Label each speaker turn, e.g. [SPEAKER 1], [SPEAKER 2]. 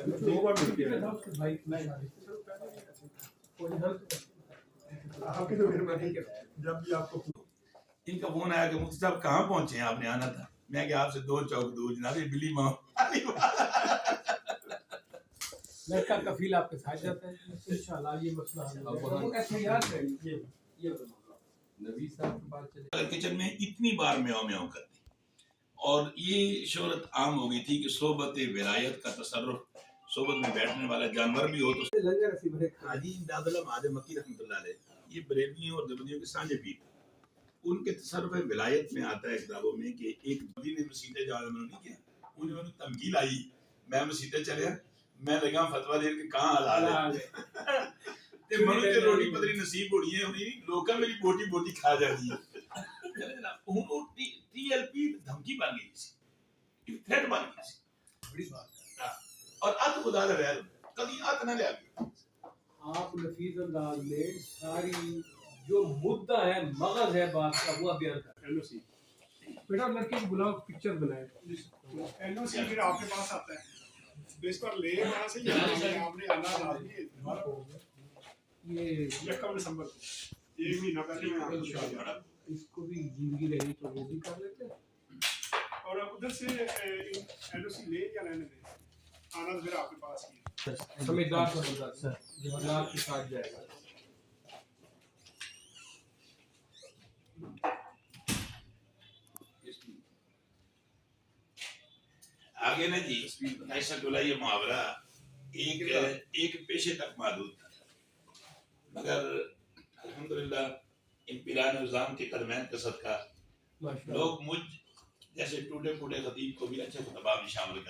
[SPEAKER 1] दो बार मिल गया आपकी तो मेहरबानी जब भी आपको।
[SPEAKER 2] इनका फोन आया कि मुफ्ती साहब कहाँ पहुंचे हैं, आपने आना था। मैं कि आपसे 2 चौक दूर जनाब, ये बिली माँ
[SPEAKER 3] लड़का कफील आपके साथ जाता है इंशाल्लाह, ये मसला हल होगा। वो ऐसे याद है ये नबी साहब की बात चले।
[SPEAKER 2] अगर किचन में इतनी बार म्याऊं म्याऊं कर दी और ये शोहरत आम हो गई थी कि सोबत विलायत का तसर्रुफ, सोबत में बैठने वाला जानवर भी हो तो हाजी इमदादुल्लाह महादेव मक्की रहमतुल्लाह अलैह, ये बरेलियों और देवबंदियों के सांझे पीर, उनके तसर्रुफ विलायत में आता है किताबों में कि एक बंदी ने मसीते जाने में नहीं किया, उन्हें मैंने तमकील आई, मैं मसीते चले, मैं लगा फतवा दे के कहां हलाल है ते मनु ते रोटी पतरी नसीब होनी है, उन्हीं लोका मेरी बोटी बोटी खा जाती है। ਹੁਣ ਉਹ टीएलपी धमकी बन गई थी, थ्रेट बन गई थी, बड़ी बात है। और अत खुदा का वैर कभी अत ना ले
[SPEAKER 3] आप नफीस अंदाज में सारी जो मुद्दा है, मगज है बात का, वो बयान कर।
[SPEAKER 1] एनओसी बेटा लड़के की बुलाओ, पिक्चर बनाए। एनओसी फिर आपके पास आता है, बेस पर ले वहां से आपने आना लाजमी है।
[SPEAKER 3] ये
[SPEAKER 1] 1 दिसंबर को 1 महीना पहले मैं आपको
[SPEAKER 3] इसको भी जिंदगी रही तो वो भी कर लेते हैं।
[SPEAKER 1] और उधर से एनओसी ले या रहने दे, आना फिर आपके पास ही है।
[SPEAKER 3] समझदार सर जो हालात के साथ जाएगा।
[SPEAKER 2] आगे ना जी, ऐसा बोला ये मुहावरा एक पेशे तक महदूद था, मगर अल्हम्दुलिल्लाह इन पीरान निज़ाम के कदमैन का सदका लोग मुझ जैसे टूटे फूटे खतीब को भी अच्छे खुतबा में शामिल कर